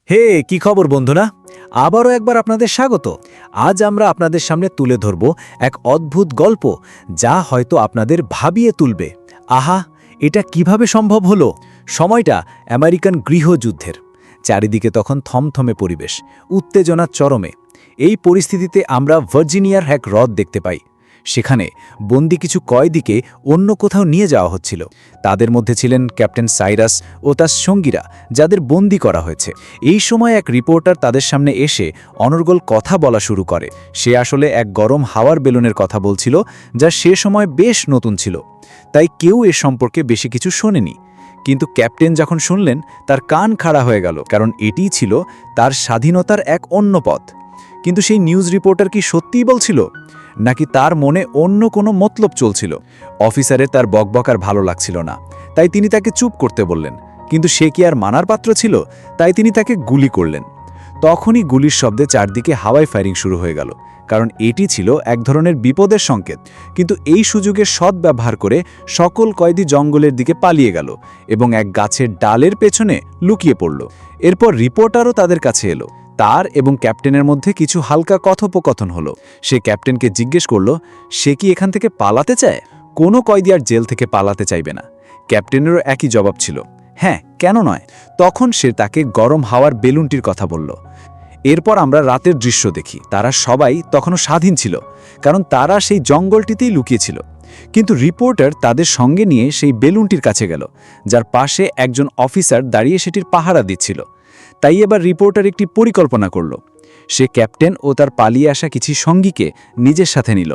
হে কি খবর বন্ধুরা, আবারও একবার আপনাদের স্বাগত। আজ আমরা আপনাদের সামনে তুলে ধরব এক অদ্ভুত গল্প, যা হয়তো আপনাদের ভাবিয়ে তুলবে। আহা, এটা কিভাবে সম্ভব হলো? সময়টা আমেরিকান গৃহযুদ্ধের। চারিদিকে তখন থমথমে পরিবেশ, উত্তেজনার চরমে। এই পরিস্থিতিতে আমরা ভার্জিনিয়ার এক হ্রদ দেখতে পাই। সেখানে বন্দি কিছু কয়েদিকে অন্য কোথাও নিয়ে যাওয়া হচ্ছিল। তাদের মধ্যে ছিলেন ক্যাপ্টেন সাইরাস ও তার সঙ্গীরা, যাদের বন্দি করা হয়েছে। এই সময় এক রিপোর্টার তাদের সামনে এসে অনর্গল কথা বলা শুরু করে। সে আসলে এক গরম হাওয়ার বেলুনের কথা বলছিল, যা সে সময় বেশ নতুন ছিল, তাই কেউ এ সম্পর্কে বেশি কিছু শোনেনি। কিন্তু ক্যাপ্টেন যখন শুনলেন, তার কান খাড়া হয়ে গেল, কারণ এটিই ছিল তার স্বাধীনতার এক অন্য পথ। কিন্তু সেই নিউজ রিপোর্টার কি সত্যিই বলছিল, নাকি তার মনে অন্য কোনো মতলব চলছিল? অফিসারের তার বকবকার ভালো লাগছিল না, তাই তিনি তাকে চুপ করতে বললেন। কিন্তু সে কি আর মানার পাত্র ছিল? তাই তিনি তাকে গুলি করলেন। তখনই গুলির শব্দে চারদিকে হাওয়াই ফায়ারিং শুরু হয়ে গেল, কারণ এটি ছিল এক ধরনের বিপদের সংকেত। কিন্তু এই সুযোগের সদ্ব্যবহার করে সকল কয়েদি জঙ্গলের দিকে পালিয়ে গেল এবং এক গাছের ডালের পেছনে লুকিয়ে পড়ল। এরপর রিপোর্টারও তাদের কাছে এলো। তার এবং ক্যাপ্টেনের মধ্যে কিছু হালকা কথোপকথন হলো। সে ক্যাপ্টেনকে জিজ্ঞেস করল, সে কি এখান থেকে পালাতে চায়? কোনো কয়েদি আর জেল থেকে পালাতে চাইবে না। ক্যাপ্টেনেরও একই জবাব ছিল, হ্যাঁ, কেন নয়। তখন সে তাকে গরম হাওয়ার বেলুনটির কথা বলল। এরপর আমরা রাতের দৃশ্য দেখি। তারা সবাই তখনও স্বাধীন ছিল, কারণ তারা সেই জঙ্গলটিতেই লুকিয়েছিল। কিন্তু রিপোর্টার তাদের সঙ্গে নিয়ে সেই বেলুনটির কাছে গেল, যার পাশে একজন অফিসার দাঁড়িয়ে সেটির পাহারা দিচ্ছিল। তাই এবার রিপোর্টার একটি পরিকল্পনা করল। সে ক্যাপ্টেন ও তার পালিয়ে আসা কিছু সঙ্গীকে নিজের সাথে নিল।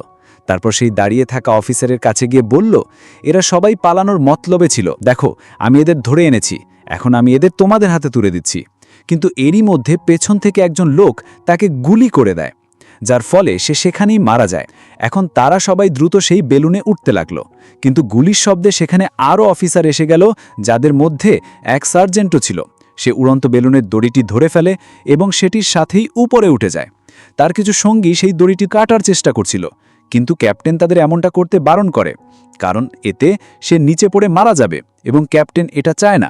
তারপর সেই দাঁড়িয়ে থাকা অফিসারের কাছে গিয়ে বলল, এরা সবাই পালানোর মতলবে ছিল। দেখো, আমি এদের ধরে এনেছি, এখন আমি এদের তোমাদের হাতে তুলে দিচ্ছি। কিন্তু এরই মধ্যে পেছন থেকে একজন লোক তাকে গুলি করে দেয়, যার ফলে সে সেখানেই মারা যায়। এখন তারা সবাই দ্রুত সেই বেলুনে উঠতে লাগলো। কিন্তু গুলির শব্দে সেখানে আরও অফিসার এসে গেল, যাদের মধ্যে এক সার্জেন্টও ছিল। সে উড়ন্ত বেলুনের দড়িটি ধরে ফেলে এবং সেটির সাথেই উপরে উঠে যায়। তার কিছু সঙ্গী সেই দড়িটি কাটার চেষ্টা করছিল, কিন্তু ক্যাপ্টেন তাদের এমনটা করতে বারণ করে, কারণ এতে সে নিচে পড়ে মারা যাবে এবং ক্যাপ্টেন এটা চায় না।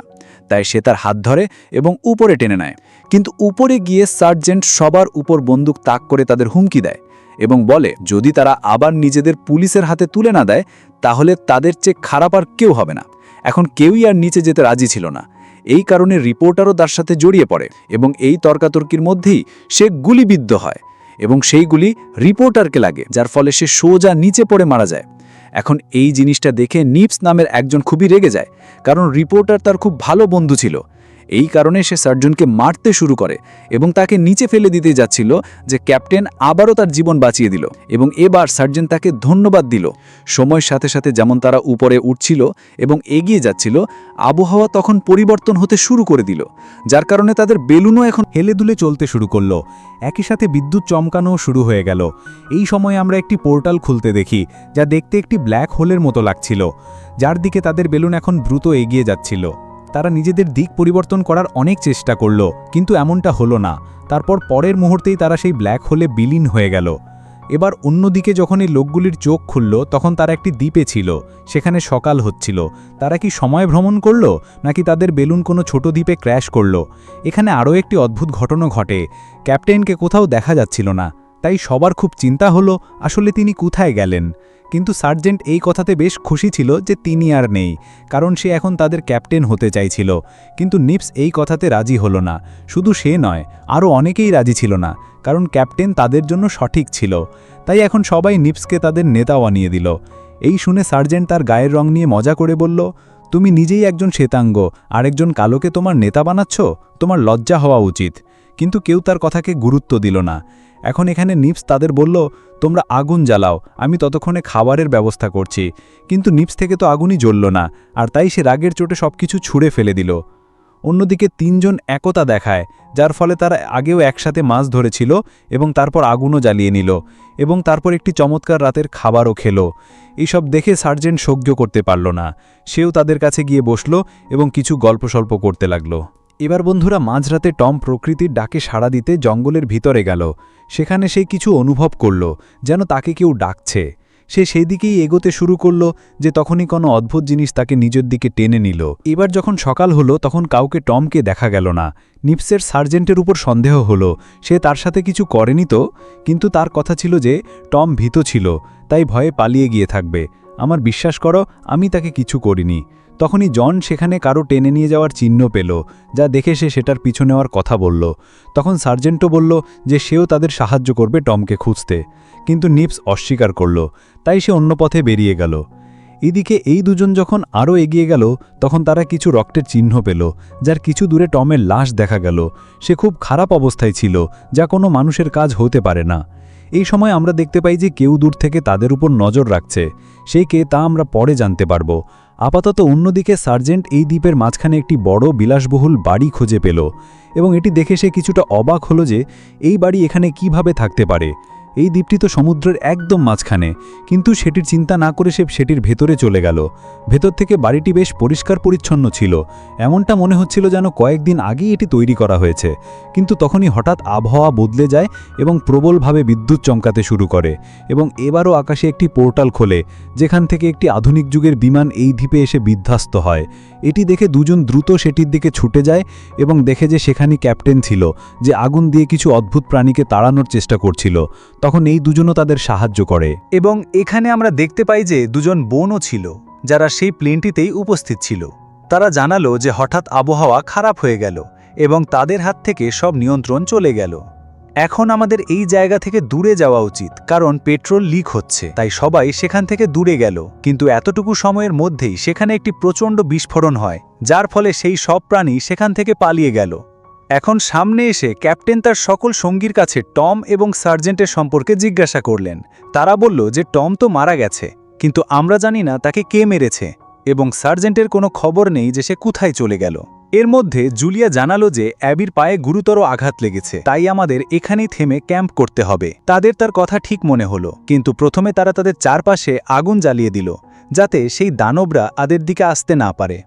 তাই সে তার হাত ধরে এবং উপরে টেনে নেয়। কিন্তু উপরে গিয়ে সার্জেন্ট সবার উপর বন্দুক তাক করে তাদের হুমকি দেয় এবং বলে, যদি তারা আবার নিজেদের পুলিশের হাতে তুলে না দেয়, তাহলে তাদের চেয়ে খারাপ আর কেউ হবে না। এখন কেউই আর নিচে যেতে রাজি ছিল না। এই কারণে রিপোর্টারও তার সাথে জড়িয়ে পড়ে এবং এই তর্কাতর্কির মধ্যেই সে গুলিবিদ্ধ হয় এবং সেই গুলি রিপোর্টারকে লাগে, যার ফলে সে সোজা নিচে পড়ে মারা যায়। এখন এই জিনিসটা দেখে নিপস নামের একজন খুবই রেগে যায়, কারণ রিপোর্টার তার খুব ভালো বন্ধু ছিল। এই কারণে সে সার্জনকে মারতে শুরু করে এবং তাকে নিচে ফেলে দিতে যাচ্ছিল, যে ক্যাপ্টেন আবারও তার জীবন বাঁচিয়ে দিল এবং এবার সার্জন তাকে ধন্যবাদ দিল। সময়ের সাথে সাথে যেমন তারা উপরে উঠছিল এবং এগিয়ে যাচ্ছিল, আবহাওয়া তখন পরিবর্তন হতে শুরু করে দিল, যার কারণে তাদের বেলুনও এখন হেলে দুলে চলতে শুরু করলো। একই সাথে বিদ্যুৎ চমকানো শুরু হয়ে গেল। এই সময় আমরা একটি পোর্টাল খুলতে দেখি, যা দেখতে একটি ব্ল্যাক হোলের মতো লাগছিল, যার দিকে তাদের বেলুন এখন দ্রুত এগিয়ে যাচ্ছিল। তারা নিজেদের দিক পরিবর্তন করার অনেক চেষ্টা করল, কিন্তু এমনটা হলো না। তারপর পরের মুহূর্তেই তারা সেই ব্ল্যাক হোলে বিলীন হয়ে গেল। এবার অন্যদিকে যখন এই লোকগুলির চোখ খুলল, তখন তারা একটি দ্বীপে ছিল। সেখানে সকাল হচ্ছিল। তারা কি সময় ভ্রমণ করল, নাকি তাদের বেলুন কোনো ছোট দ্বীপে ক্র্যাশ করল? এখানে আরও একটি অদ্ভুত ঘটনা ঘটে। ক্যাপ্টেনকে কোথাও দেখা যাচ্ছিল না, তাই সবার খুব চিন্তা হলো আসলে তিনি কোথায় গেলেন। কিন্তু সার্জেন্ট এই কথাতে বেশ খুশি ছিল যে তিনি আর নেই, কারণ সে এখন তাদের ক্যাপ্টেন হতে চাইছিল। কিন্তু নিপস এই কথাতে রাজি হলো না। শুধু সে নয়, আরও অনেকেই রাজি ছিল না, কারণ ক্যাপ্টেন তাদের জন্য সঠিক ছিল। তাই এখন সবাই নিপসকে তাদের নেতা বানিয়ে দিল। এই শুনে সার্জেন্ট তার গায়ের রং নিয়ে মজা করে বলল, তুমি নিজেই একজন শ্বেতাঙ্গ, আরেকজন কালোকে তোমার নেতা বানাচ্ছ? তোমার লজ্জা হওয়া উচিত। কিন্তু কেউ তার কথাকে গুরুত্ব দিল না। এখন এখানে নিপস তাদের বলল, তোমরা আগুন জ্বালাও, আমি ততক্ষণে খাবারের ব্যবস্থা করছি। কিন্তু নিপস থেকে তো আগুনই জ্বলল না, আর তাই সে রাগের চোটে সবকিছু ছুঁড়ে ফেলে দিল। অন্যদিকে তিনজন একতা দেখায়, যার ফলে তারা আগেও একসাথে মাছ ধরেছিল এবং তারপর আগুনও জ্বালিয়ে নিল এবং তারপর একটি চমৎকার রাতের খাবারও খেল। এইসব দেখে সার্জেন্ট সহ্য করতে পারল না। সেও তাদের কাছে গিয়ে বসল এবং কিছু গল্পসল্প করতে লাগল। এবার বন্ধুরা, মাঝরাতে টম প্রকৃতির ডাকে সাড়া দিতে জঙ্গলের ভিতরে গেল। সেখানে সে কিছু অনুভব করল, যেন তাকে কেউ ডাকছে। সে সেই দিকেই এগোতে শুরু করলো যে তখনই কোনো অদ্ভুত জিনিস তাকে নিজের দিকে টেনে নিল। এবার যখন সকাল হলো তখন কাউকে টমকে দেখা গেল না। নিপসের সার্জেন্টের উপর সন্দেহ হলো, সে তার সাথে কিছু করেনি তো, কিন্তু তার কথা ছিল যে টম ভীত ছিল, তাই ভয়ে পালিয়ে গিয়ে থাকবে। আমার বিশ্বাস করো, আমি তাকে কিছু করিনি। তখনই জন সেখানে কারো টেনে নিয়ে যাওয়ার চিহ্ন পেল, যা দেখে সে সেটার পিছু নেওয়ার কথা বলল। তখন সার্জেন্টও বলল যে সেও তাদের সাহায্য করবে টমকে খুঁজতে, কিন্তু নিপস অস্বীকার করল, তাই সে অন্য পথে বেরিয়ে গেল। এদিকে এই দুজন যখন আরও এগিয়ে গেল তখন তারা কিছু রক্তের চিহ্ন পেল, যার কিছু দূরে টমের লাশ দেখা গেল। সে খুব খারাপ অবস্থায় ছিল, যা কোনো মানুষের কাজ হতে পারে না। এই সময় আমরা দেখতে পাই যে কেউ দূর থেকে তাদের উপর নজর রাখছে। সেই কে তা আমরা পরে জানতে পারব। আপাতত অন্যদিকে সার্জেন্ট এই দ্বীপের মাঝখানে একটি বড় বিলাসবহুল বাড়ি খুঁজে পেল, এবং এটি দেখে সে কিছুটা অবাক হলো যে এই বাড়ি এখানে কিভাবে থাকতে পারে। এই দ্বীপটি তো সমুদ্রের একদম মাঝখানে, কিন্তু সেটির চিন্তা না করে সে সেটির ভেতরে চলে গেল। ভেতর থেকে বাড়িটি বেশ পরিষ্কার পরিচ্ছন্ন ছিল, এমনটা মনে হচ্ছিল যেন কয়েকদিন আগেই এটি তৈরি করা হয়েছে। কিন্তু তখনই হঠাৎ আবহাওয়া বদলে যায় এবং প্রবলভাবে বিদ্যুৎ চমকাতে শুরু করে, এবং এবারও আকাশে একটি পোর্টাল খোলে, যেখান থেকে একটি আধুনিক যুগের বিমান এই দ্বীপে এসে বিধ্বস্ত হয়। এটি দেখে দুজন দ্রুত সেটির দিকে ছুটে যায় এবং দেখে যে সেখানে ক্যাপ্টেন ছিল, যে আগুন দিয়ে কিছু অদ্ভুত প্রাণীকে তাড়ানোর চেষ্টা করছিল। তখন এই দুজনও তাদের সাহায্য করে। এবং এখানে আমরা দেখতে পাই যে দুজন বোনও ছিল, যারা সেই প্লেনটিতেই উপস্থিত ছিল। তারা জানালো যে হঠাৎ আবহাওয়া খারাপ হয়ে গেল এবং তাদের হাত থেকে সব নিয়ন্ত্রণ চলে গেল। এখন আমাদের এই জায়গা থেকে দূরে যাওয়া উচিত, কারণ পেট্রোল লিক হচ্ছে। তাই সবাই সেখান থেকে দূরে গেল, কিন্তু এতটুকু সময়ের মধ্যেই সেখানে একটি প্রচণ্ড বিস্ফোরণ হয়, যার ফলে সেই সব প্রাণী সেখান থেকে পালিয়ে গেল। এখন সামনে এসে ক্যাপ্টেন তার সকল সঙ্গীর কাছে টম এবং সার্জেন্টের সম্পর্কে জিজ্ঞাসা করলেন। তারা বলল যে টম তো মারা গেছে, কিন্তু আমরা জানি না তাকে কে মেরেছে, এবং সার্জেন্টের কোনো খবর নেই যে সে কোথায় চলে গেল। এর মধ্যে জুলিয়া জানালো যে অ্যাবির পায়ে গুরুতর আঘাত লেগেছে, তাই আমাদের এখানেই থেমে ক্যাম্প করতে হবে। তার কথা ঠিক মনে হলো, কিন্তু প্রথমে তারা তাদের চারপাশে আগুন জ্বালিয়ে দিল, যাতে সেই দানবরা তাদের দিকে আসতে না পারে।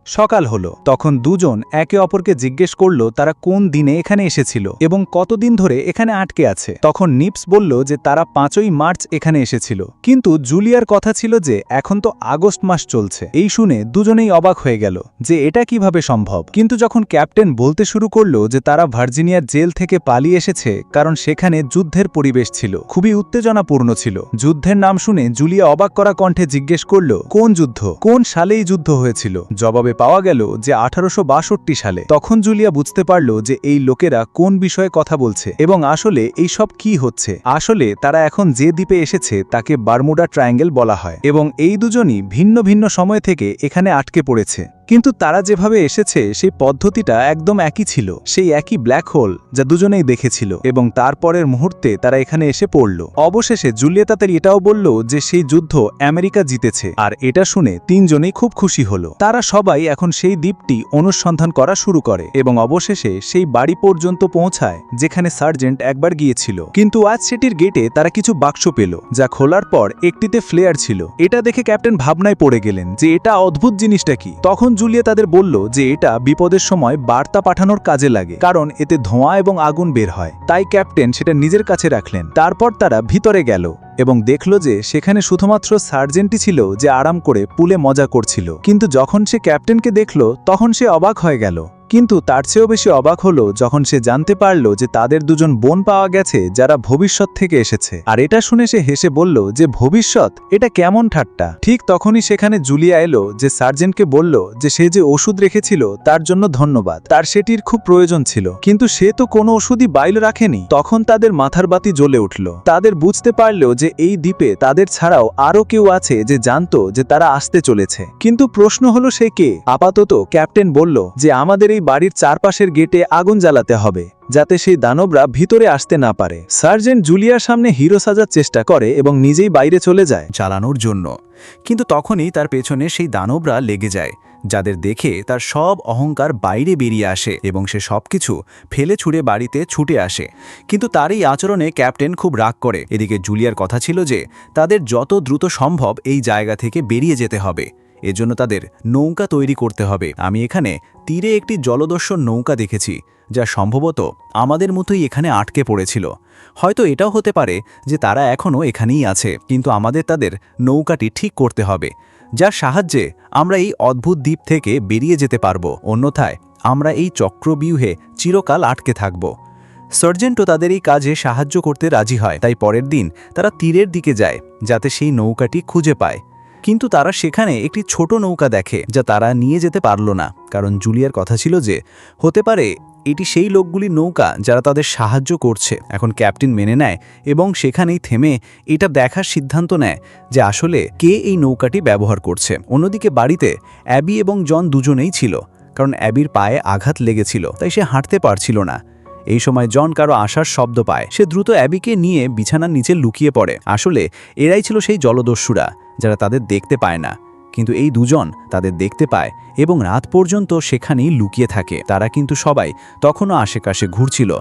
সকাল হলো, তখন দুজন একে অপরকে জিজ্ঞেস করল তারা কোন দিনে এখানে এসেছিল এবং কতদিন ধরে এখানে আটকে আছে। তখন নিপস বলল যে তারা 5ই মার্চ এখানে এসেছিল, কিন্তু জুলিয়ার কথা ছিল যে এখন তো আগস্ট মাস চলছে। এই শুনে দুজনেই অবাক হয়ে গেল যে এটা কিভাবে সম্ভব। কিন্তু যখন ক্যাপ্টেন বলতে শুরু করলো যে তারা ভার্জিনিয়ার জেল থেকে পালিয়ে এসেছে, কারণ সেখানে যুদ্ধের পরিবেশ ছিল, খুবই উত্তেজনাপূর্ণ ছিল। যুদ্ধের নাম শুনে জুলিয়া অবাক করা কণ্ঠে জিজ্ঞেস করল কোন যুদ্ধ, কোন সালেই যুদ্ধ হয়েছিল। জবাবে পাওয়া গেল যে 1862 সালে। তখন জুলিয়া বুঝতে পারল যে এই লোকেরা কোন বিষয়ে কথা বলছে এবং আসলে এই সব কি হচ্ছে। আসলে তারা এখন যে দ্বীপে এসেছে তাকে বারমুডা ট্রায়াঙ্গেল বলা হয়, এবং এই দুজনই ভিন্ন ভিন্ন সময় থেকে এখানে আটকে পড়েছে। কিন্তু তারা যেভাবে এসেছে সেই পদ্ধতিটা একদম একই ছিল, সেই একই ব্ল্যাক হোল যা দুজনেই দেখেছিল, এবং তারপরের মুহূর্তে তারা এখানে এসে পড়ল। অবশেষে জুলিয়া তাদের এটাও বলল যে সেই যুদ্ধ আমেরিকা জিতেছে, আর এটা শুনে তিনজনেই খুব খুশি হলো। তারা সবাই এখন সেই দ্বীপটি অনুসন্ধান করা শুরু করে এবং অবশেষে সেই বাড়ি পর্যন্ত পৌঁছায় যেখানে সার্জেন্ট একবার গিয়েছিল। কিন্তু আজ সেটির গেটে তারা কিছু বাক্স পেল, যা খোলার পর একটিতে ফ্লেয়ার ছিল। এটা দেখে ক্যাপ্টেন ভাবনায় পড়ে গেলেন যে এটা অদ্ভুত জিনিসটা কি। তখন জুলিয়া তাদের বলল যে এটা বিপদের সময় বার্তা পাঠানোর কাজে লাগে, কারণ এতে ধোঁয়া এবং আগুন বের হয়। তাই ক্যাপ্টেন সেটা নিজের কাছে রাখলেন। তারপর তারা ভিতরে গেল এবং দেখল যে সেখানে শুধুমাত্র সার্জেন্টই ছিল যে আরাম করে পুলে মজা করছিল। কিন্তু যখন সে ক্যাপ্টেনকে দেখল তখন সে অবাক হয়ে গেল। কিন্তু তার চেয়েও বেশি অবাক হলো যখন সে জানতে পারল যে তাদের দুজন বোন পাওয়া গেছে যারা ভবিষ্যৎ থেকে এসেছে। আর এটা শুনে সে হেসে বলল যে ভবিষ্যৎ, এটা কেমন ঠাট্টা। ঠিক তখনই সেখানে জুলিয়া এলো, যে সার্জেন্টকে বলল যে সে যে ওষুধ রেখেছিল তার জন্য ধন্যবাদ, তার সেটির খুব প্রয়োজন ছিল, কিন্তু সে তো কোনো ওষুধই বাইরে রাখেনি। তখন তাদের মাথার বাতি জ্বলে উঠল। তাদের বুঝতে পারল যে এই দ্বীপে তাদের ছাড়াও আরও কেউ আছে যে জানতো যে তারা আসতে চলেছে। কিন্তু প্রশ্ন হলো সে কে। আপাতত ক্যাপ্টেন বলল যে আমাদের এই বাড়ির চারপাশের গেটে আগুন জ্বালাতে হবে, যাতে সেই দানবরা ভিতরে আসতে না পারে। সার্জেন্ট জুলিয়ার সামনে হিরো সাজার চেষ্টা করে এবং নিজেই বাইরে চলে যায় চালানোর জন্য, কিন্তু তখনই তার পেছনে সেই দানবরা লেগে যায়, যাদের দেখে তার সব অহংকার বাইরে বেরিয়ে আসে এবং সে সবকিছু ফেলে ছুঁড়ে বাড়িতে ছুটে আসে। কিন্তু তার এই আচরণে ক্যাপ্টেন খুব রাগ করে। এদিকে জুলিয়ার কথা ছিল যে তাদের যত দ্রুত সম্ভব এই জায়গা থেকে বেরিয়ে যেতে হবে এজন্য তাদের নৌকা তৈরি করতে হবে। আমি এখানে তীরে একটি জলদস্যু নৌকা দেখেছি, যা সম্ভবত আমাদের মতোই এখানে আটকে পড়েছিল। হয়তো এটাও হতে পারে যে তারা এখনও এখানেই আছে, কিন্তু আমাদের তাদের নৌকাটি ঠিক করতে হবে, যার সাহায্যে আমরা এই অদ্ভুত দ্বীপ থেকে বেরিয়ে যেতে পারব। অন্যথায় আমরা এই চক্রব্যূহে চিরকাল আটকে থাকব। সার্জেন্টও তাদের এই কাজে সাহায্য করতে রাজি হয়। তাই পরের দিন তারা তীরের দিকে যায় যাতে সেই নৌকাটি খুঁজে পায়। কিন্তু তারা সেখানে একটি ছোট নৌকা দেখে, যা তারা নিয়ে যেতে পারল না, কারণ জুলিয়ার কথা ছিল যে হতে পারে এটি সেই লোকগুলির নৌকা যারা তাদের সাহায্য করছে। এখন ক্যাপ্টেন মেনে নেয় এবং সেখানেই থেমে এটা দেখার সিদ্ধান্ত নেয় যে আসলে কে এই নৌকাটি ব্যবহার করছে। অন্যদিকে বাড়িতে অ্যাবি এবং জন দুজনেই ছিল, কারণ অ্যাবির পায়ে আঘাত লেগেছিল, তাই সে হাঁটতে পারছিল না। এই সময় জন কারো আসার শব্দ পায়। সে দ্রুত অ্যাবিকে নিয়ে বিছানার নিচে লুকিয়ে পড়ে। আসলে এরাই ছিল সেই জলদস্যুরা যারা তাদের দেখতে পায় না, কিন্তু এই দুজন তাদের দেখতে পায় এবং রাত পর্যন্ত সেখানেই লুকিয়ে থাকে। তারা কিন্তু সবাই তখনও আশেপাশে ঘুরছিল।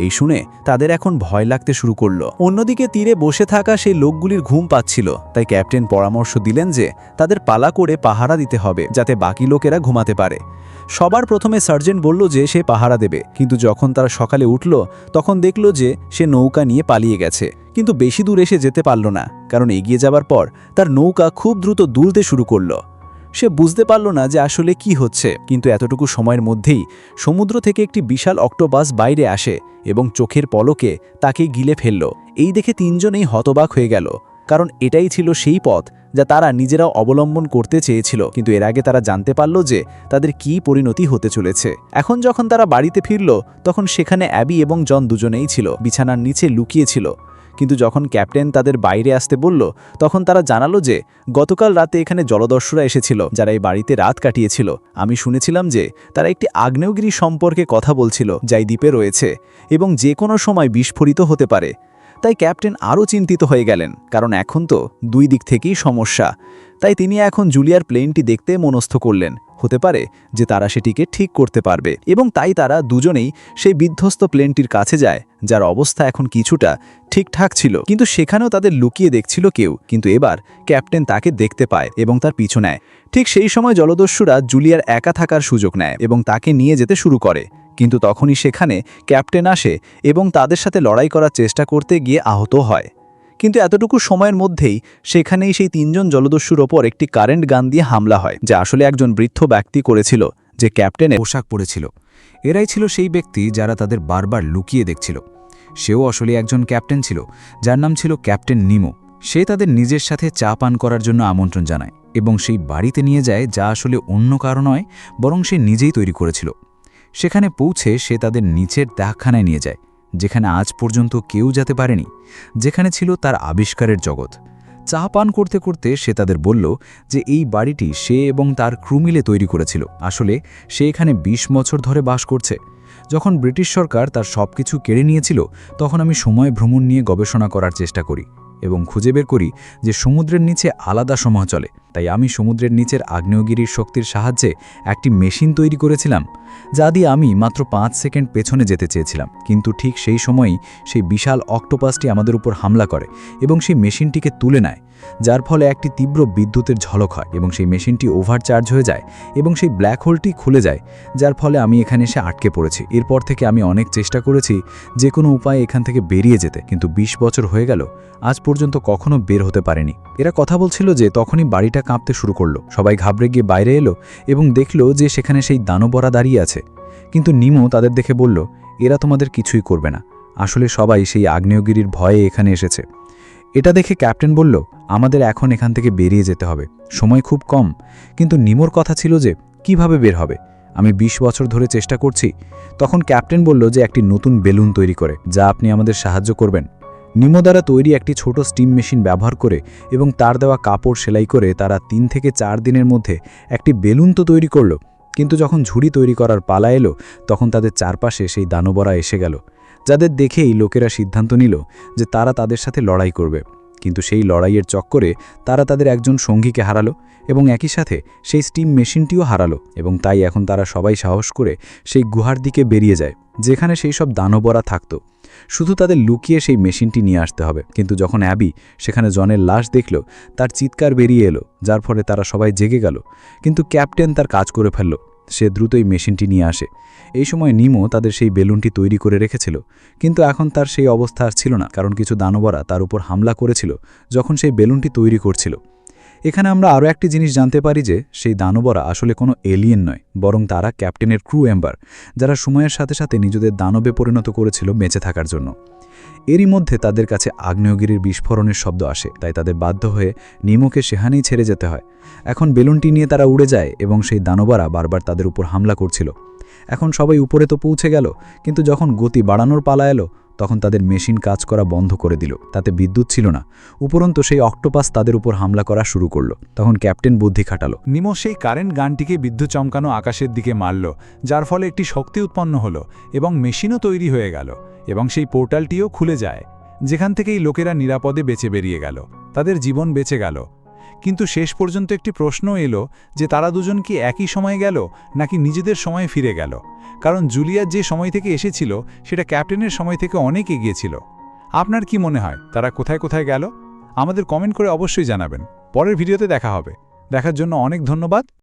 এই শুনে তাদের এখন ভয় লাগতে শুরু করলো। অন্যদিকে তীরে বসে থাকা সেই লোকগুলির ঘুম পাচ্ছিল, তাই ক্যাপ্টেন পরামর্শ দিলেন যে তাদের পালা করে পাহারা দিতে হবে যাতে বাকি লোকেরা ঘুমাতে পারে। সবার প্রথমে সার্জেন্ট বলল যে সে পাহারা দেবে, কিন্তু যখন তারা সকালে উঠল তখন দেখল যে সে নৌকা নিয়ে পালিয়ে গেছে। কিন্তু বেশি দূর এসে যেতে পারল না, কারণ এগিয়ে যাবার পর তার নৌকা খুব দ্রুত দুলতে শুরু করলো। সে বুঝতে পারল না যে আসলে কি হচ্ছে, কিন্তু এতটুকু সময়ের মধ্যেই সমুদ্র থেকে একটি বিশাল অক্টোপাস বাইরে আসে এবং চোখের পলকে তাকে গিলে ফেলল। এই দেখে তিনজনেই হতবাক হয়ে গেল, কারণ এটাই ছিল সেই পথ যা তারা নিজেরাও অবলম্বন করতে চেয়েছিল। কিন্তু এর আগে তারা জানতে পারল যে তাদের কি পরিণতি হতে চলেছে। এখন যখন তারা বাড়িতে ফিরল তখন সেখানে অ্যাবি এবং জন দুজনেই ছিল, বিছানার নিচে লুকিয়েছিল। কিন্তু যখন ক্যাপ্টেন তাদের বাইরে আসতে বলল তখন তারা জানালো যে গতকাল রাতে এখানে জলদস্যুরা এসেছিল, যারা এই বাড়িতে রাত কাটিয়েছিল। আমি শুনেছিলাম যে তারা একটি আগ্নেয়গিরি সম্পর্কে কথা বলছিল, যা এই দ্বীপে রয়েছে এবং যে কোনো সময় বিস্ফোরিত হতে পারে। তাই ক্যাপ্টেন আরও চিন্তিত হয়ে গেলেন, কারণ এখন তো দুই দিক থেকেই সমস্যা। তাই তিনি এখন জুলিয়ার প্লেনটি দেখতে মনস্থ করলেন। হতে পারে যে তারা সেটিকে ঠিক করতে পারবে, এবং তাই তারা দুজনেই সেই বিধ্বস্ত প্লেনটির কাছে যায়, যার অবস্থা এখন কিছুটা ঠিকঠাক ছিল। কিন্তু সেখানেও তাদের লুকিয়ে দেখছিল কেউ। কিন্তু এবার ক্যাপ্টেন তাকে দেখতে পায় এবং তার পিছু নেয়। ঠিক সেই সময় জলদস্যুরা জুলিয়ার একা থাকার সুযোগ নেয় এবং তাকে নিয়ে যেতে শুরু করে। কিন্তু তখনই সেখানে ক্যাপ্টেন আসে এবং তাদের সাথে লড়াই করার চেষ্টা করতে গিয়ে আহত হয়। কিন্তু এতটুকু সময়ের মধ্যেই সেখানেই সেই তিনজন জলদস্যুর ওপর একটি কারেন্ট গান দিয়ে হামলা হয়, যা আসলে একজন বৃদ্ধ ব্যক্তি করেছিল, যে ক্যাপ্টেনের পোশাক পরেছিল। এরাই ছিল সেই ব্যক্তি যারা তাদের বারবার লুকিয়ে দেখছিল। সেও আসলে একজন ক্যাপ্টেন ছিল, যার নাম ছিল ক্যাপ্টেন নিমো। সে তাদের নিজের সাথে চা পান করার জন্য আমন্ত্রণ জানায় এবং সেই বাড়িতে নিয়ে যায়, যা আসলে অন্য কারো নয়, বরং সে নিজেই তৈরি করেছিল। সেখানে পৌঁছে সে তাদের নিচের দাগখানায় নিয়ে যায়, যেখানে আজ পর্যন্ত কেউ যেতে পারেনি, যেখানে ছিল তার আবিষ্কারের জগৎ। চা পান করতে করতে সে তাদের বলল যে এই বাড়িটি সে এবং তার ক্রু মিলে তৈরি করেছিল। আসলে সে এখানে ২০ বছর ধরে বাস করছে। যখন ব্রিটিশ সরকার তার সব কিছু কেড়ে নিয়েছিল, তখন আমি সময় ভ্রমণ নিয়ে গবেষণা করার চেষ্টা করি এবং খুঁজে বের করি যে সমুদ্রের নিচে আলাদা সময় চলে। তাই আমি সমুদ্রের নিচের আগ্নেয়গিরির শক্তির সাহায্যে একটি মেশিন তৈরি করেছিলাম, যা দিয়ে আমি মাত্র ৫ সেকেন্ড পেছনে যেতে চেয়েছিলাম। কিন্তু ঠিক সেই সময়ই সেই বিশাল অক্টোপাসটি আমাদের উপর হামলা করে এবং সেই মেশিনটিকে তুলে নেয়, যার ফলে একটি তীব্র বিদ্যুতের ঝলক হয় এবং সেই মেশিনটি ওভারচার্জ হয়ে যায় এবং সেই ব্ল্যাক হোলটি খুলে যায়, যার ফলে আমি এখানে এসে আটকে পড়েছি। এরপর থেকে আমি অনেক চেষ্টা করেছি যে কোনো উপায়ে এখান থেকে বেরিয়ে যেতে, কিন্তু ২০ বছর হয়ে গেল, আজ পর্যন্ত কখনো বের হতে পারেনি। এরা কথা বলছিল যে তখনই বাড়িটা কাঁপতে শুরু করলো। সবাই ঘাবড়ে গিয়ে বাইরে এলো এবং দেখল যে সেখানে সেই দানবরা দাঁড়িয়ে আছে। কিন্তু নিমো তাদের দেখে বলল, এরা তোমাদের কিছুই করবে না। আসলে সবাই সেই আগ্নেয়গিরির ভয়ে এখানে এসেছে। এটা দেখে ক্যাপ্টেন বলল, আমাদের এখন এখান থেকে বেরিয়ে যেতে হবে, সময় খুব কম। কিন্তু নিমোর কথা ছিল যে কিভাবে বের হবে। আমি ২০ বছর ধরে চেষ্টা করছি। তখন ক্যাপ্টেন বলল যে একটি নতুন বেলুন তৈরি করে, যা আপনি আমাদের সাহায্য করবেন। নিমো দ্বারা তৈরি একটি ছোট স্টিম মেশিন ব্যবহার করে এবং তার দেওয়া কাপড় সেলাই করে তারা ৩ থেকে ৪ দিনের মধ্যে একটি বেলুন তো তৈরি করল। কিন্তু যখন ঝুড়ি তৈরি করার পালা এলো, তখন তাদের চারপাশে সেই দানবরা এসে গেল, যাদের দেখেই লোকেরা সিদ্ধান্ত নিল যে তারা তাদের সাথে লড়াই করবে। কিন্তু সেই লড়াইয়ের চক্করে তারা তাদের একজন সঙ্গীকে হারালো এবং একই সাথে সেই স্টিম মেশিনটিও হারালো, এবং তাই এখন তারা সবাই সাহস করে সেই গুহার দিকে বেরিয়ে যায়, যেখানে সেই সব দানবরা থাকত। শুধু তাদের লুকিয়ে সেই মেশিনটি নিয়ে আসতে হবে। কিন্তু যখন অ্যাবি সেখানে জনের লাশ দেখল, তার চিৎকার বেরিয়ে এলো, যার ফলে তারা সবাই জেগে গেল। কিন্তু ক্যাপ্টেন তার কাজ করে ফেলল, সে দ্রুতই মেশিনটি নিয়ে আসে। এই সময় নিমো তাদের সেই বেলুনটি তৈরি করে রেখেছিল, কিন্তু এখন তার সেই অবস্থা আর ছিল না, কারণ কিছু দানবরা তার উপর হামলা করেছিল যখন সেই বেলুনটি তৈরি করছিল। এখানে আমরা আরও একটি জিনিস জানতে পারি যে সেই দানবরা আসলে কোনো এলিয়েন নয়, বরং তারা ক্যাপ্টেনের ক্রু মেম্বার, যারা সময়ের সাথে সাথে নিজেদের দানবে পরিণত করেছিল বেঁচে থাকার জন্য। এরই মধ্যে তাদের কাছে আগ্নেয়গিরির বিস্ফোরণের শব্দ আসে, তাই তাদের বাধ্য হয়ে নিমোকে সেখানেই ছেড়ে যেতে হয়। এখন বেলুনটি নিয়ে তারা উড়ে যায় এবং সেই দানবরা বারবার তাদের উপর হামলা করছিল। এখন সবাই উপরে তো পৌঁছে গেল, কিন্তু যখন গতি বাড়ানোর পালা এলো তখন তাদের মেশিন কাজ করা বন্ধ করে দিল। তাতে বিদ্যুৎ ছিল না, উপরন্তু সেই অক্টোপাস তাদের উপর হামলা করা শুরু করলো। তখন ক্যাপ্টেন বুদ্ধি খাটালো। নিমো সেই কারেন্ট গানটিকে বিদ্যুৎ চমকানো আকাশের দিকে মারল, যার ফলে একটি শক্তি উৎপন্ন হলো এবং মেশিনও তৈরি হয়ে গেল, এবং সেই পোর্টালটিও খুলে যায়, যেখান থেকেই লোকেরা নিরাপদে বেঁচে বেরিয়ে গেল, তাদের জীবন বেঁচে গেল। কিন্তু শেষ পর্যন্ত একটি প্রশ্ন এলো যে তারা দুজন কি একই সময়ে গেল নাকি নিজেদের সময়ে ফিরে গেল, কারণ জুলিয়া যে সময় থেকে এসেছিল সেটা ক্যাপ্টেনের সময় থেকে অনেক এগিয়ে ছিল। আপনার কি মনে হয় তারা কোথায় কোথায় গেল? আমাদের কমেন্ট করে অবশ্যই জানাবেন। পরের ভিডিওতে দেখা হবে। দেখার জন্য অনেক ধন্যবাদ।